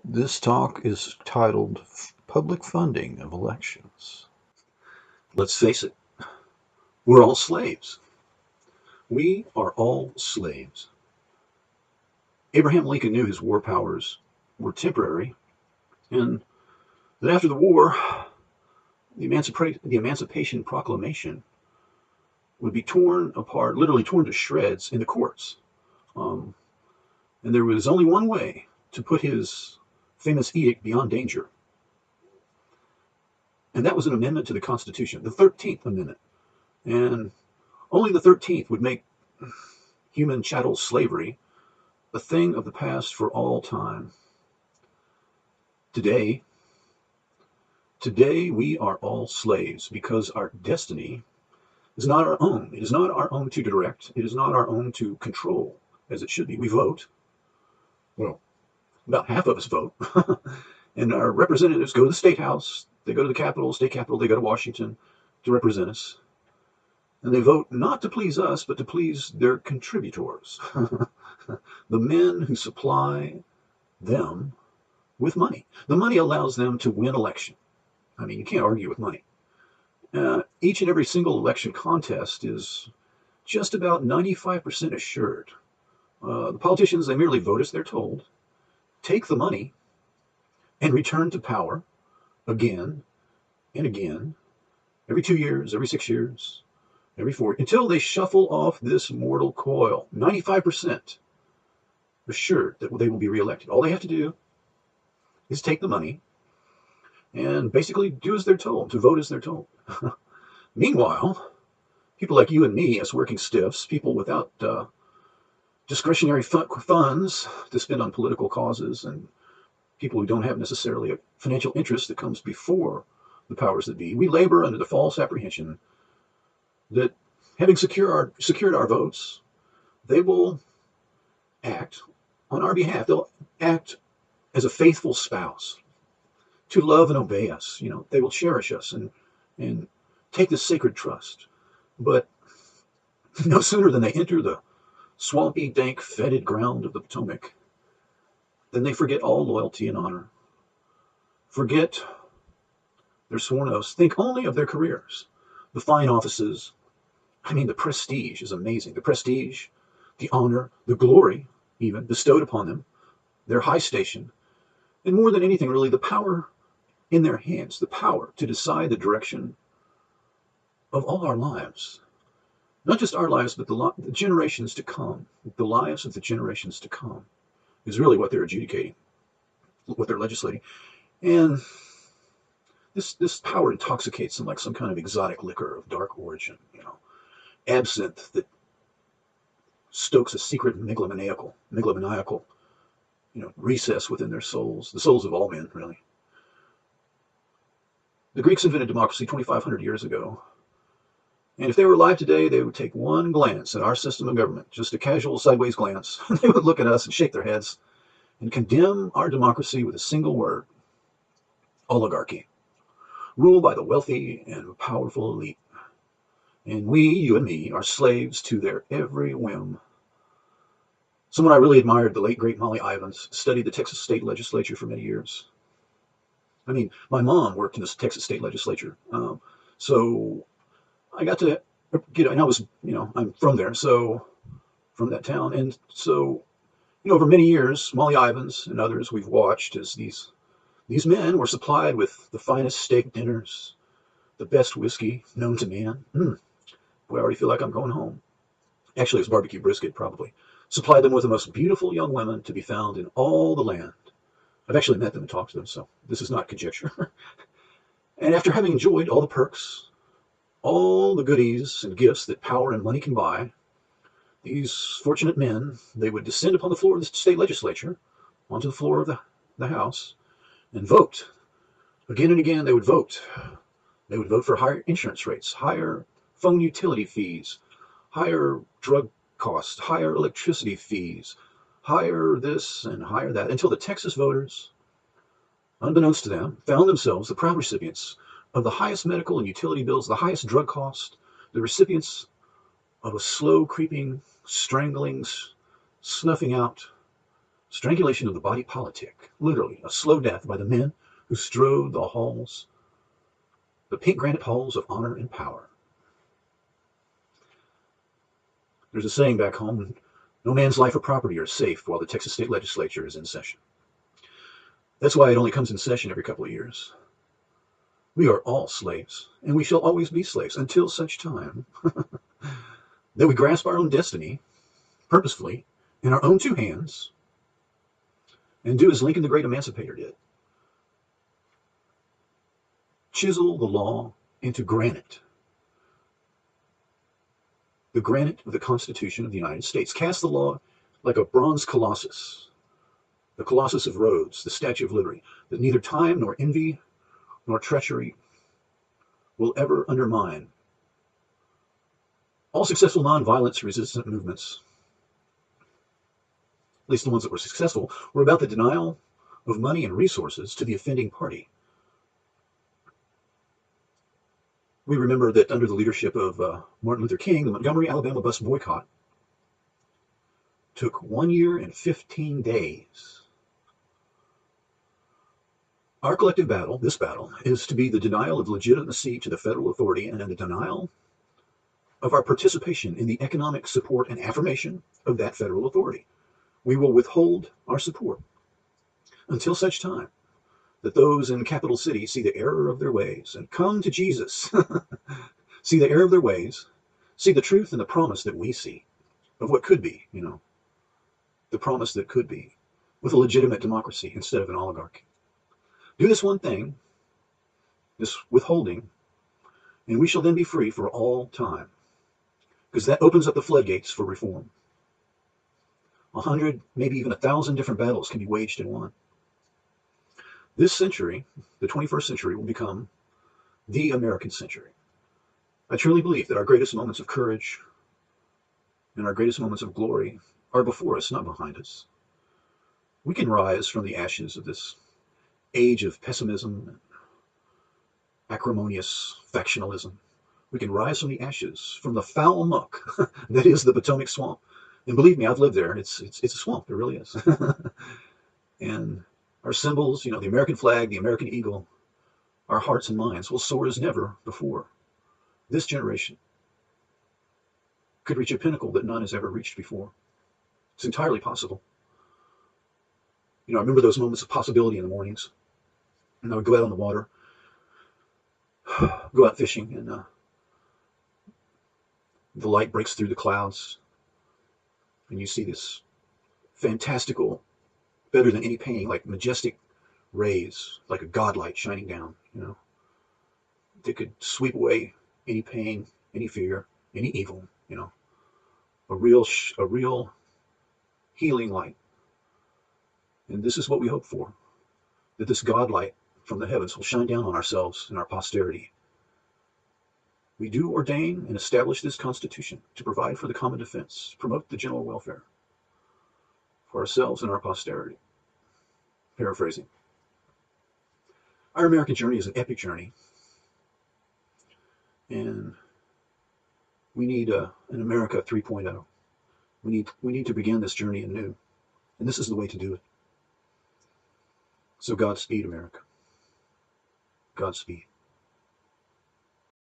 This talk is titled Public Funding of Elections. Let's face it, we're all slaves. We are all slaves. Abraham Lincoln knew his war powers were temporary, and that after the war, the Emancipation Proclamation would be torn apart, literally torn to shreds in the courts. And there was only one way to put his famous edict beyond danger, and that was an amendment to the Constitution, the 13th Amendment. And only the 13th would make human chattel slavery a thing of the past for all time. Today we are all slaves because our destiny is not our own. It is not our own to direct. It is not our own to control, as it should be. We vote. Well, about half of us vote. And our representatives go to the State House. They go to the Capitol, State Capitol. They go to Washington to represent us. And they vote not to please us, but to please their contributors, the men who supply them with money. The money allows them to win election. I mean, you can't argue with money. Each and every single election contest is just about 95% assured. The politicians, they merely vote as they're told, take the money, and return to power again and again, every 2 years, every 6 years, every 4, until they shuffle off this mortal coil. 95% assured that they will be reelected. All they have to do is take the money and basically do as they're told, to vote as they're told. Meanwhile, people like you and me, as working stiffs, people without discretionary funds to spend on political causes, and people who don't have necessarily a financial interest that comes before the powers that be, we labor under the false apprehension that having secured our votes, they will act on our behalf. They'll act as a faithful spouse to love and obey us. You know, they will cherish us and take this sacred trust. But no sooner than they enter the swampy, dank, fetid ground of the Potomac, then they forget all loyalty and honor, forget their sworn oaths, think only of their careers, the fine offices. I mean, the prestige is amazing. The prestige, the honor, the glory, even bestowed upon them, their high station, and more than anything, really, the power in their hands, the power to decide the direction of all our lives. Not just our lives, but the generations to come. The lives of the generations to come is really what they're adjudicating, what they're legislating. And this power intoxicates them like some kind of exotic liquor of dark origin, absinthe that stokes a secret megalomaniacal, recess within their souls, the souls of all men, really. The Greeks invented democracy 2,500 years ago. And if they were alive today, they would take one glance at our system of government, just a casual sideways glance. They would look at us and shake their heads and condemn our democracy with a single word: oligarchy, ruled by the wealthy and powerful elite. And we, you and me, are slaves to their every whim. Someone I really admired, the late, great Molly Ivins, studied the Texas state legislature for many years. I mean, my mom worked in the Texas state legislature. So I got to get, and I was, I'm from there, so from that town. And so, over many years, Molly Ivins and others, we've watched as these men were supplied with the finest steak dinners, the best whiskey known to man. Boy, I already feel like I'm going home. Actually, it was barbecue brisket, probably. Supplied them with the most beautiful young women to be found in all the land. I've actually met them and talked to them, so this is not conjecture. And after having enjoyed all the perks, all the goodies and gifts that power and money can buy, these fortunate men, they would descend upon the floor of the state legislature, onto the floor of the House, and vote. Again and again, they would vote. They would vote for higher insurance rates, higher phone utility fees, higher drug costs, higher electricity fees, higher this and higher that, until the Texas voters, unbeknownst to them, found themselves the proud recipients of the highest medical and utility bills, the highest drug cost, the recipients of a slow creeping, strangling, snuffing out Strangulation of the body politic, literally a slow death by the men who strode the halls, the pink granite halls of honor and power. There's a saying back home, no man's life or property are safe while the Texas state legislature is in session. That's why it only comes in session every couple of years. We are all slaves, and we shall always be slaves until such time that we grasp our own destiny purposefully in our own two hands and do as Lincoln the Great Emancipator did. Chisel the law into granite, the granite of the Constitution of the United States. Cast the law like a bronze colossus, the Colossus of Rhodes, the Statue of Liberty, that neither time nor envy nor treachery will ever undermine. All successful nonviolence resistant movements, at least the ones that were successful, were about the denial of money and resources to the offending party. We remember that under the leadership of Martin Luther King, the Montgomery, Alabama bus boycott took 1 year and 15 days. Our collective battle, this battle, is to be the denial of legitimacy to the federal authority and the denial of our participation in the economic support and affirmation of that federal authority. We will withhold our support until such time that those in capital cities see the error of their ways and come to Jesus, see the error of their ways, see the truth and the promise that we see of what could be, the promise that could be with a legitimate democracy instead of an oligarchy. Do this one thing, this withholding, and we shall then be free for all time, because that opens up the floodgates for reform. 100, maybe even 1,000 different battles can be waged in one. This century, the 21st century, will become the American century. I truly believe that our greatest moments of courage and our greatest moments of glory are before us, not behind us. We can rise from the ashes of this age of pessimism and acrimonious factionalism. We can rise from the ashes, from the foul muck that is the Potomac Swamp. And believe me, I've lived there. It's a swamp. It really is. And our symbols, the American flag, the American eagle, our hearts and minds will soar as never before. This generation could reach a pinnacle that none has ever reached before. It's entirely possible. I remember those moments of possibility in the mornings. And I would go out on the water, go out fishing, and the light breaks through the clouds, and you see this fantastical, better than any painting, like majestic rays, like a godlight shining down, that could sweep away any pain, any fear, any evil, a real healing light. And this is what we hope for, that this godlight from the heavens will shine down on ourselves and our posterity. We do ordain and establish this Constitution to provide for the common defense, promote the general welfare for ourselves and our posterity. Paraphrasing. Our American journey is an epic journey, and we need an America 3.0. We need to begin this journey anew, and this is the way to do it. So Godspeed, America. Godspeed.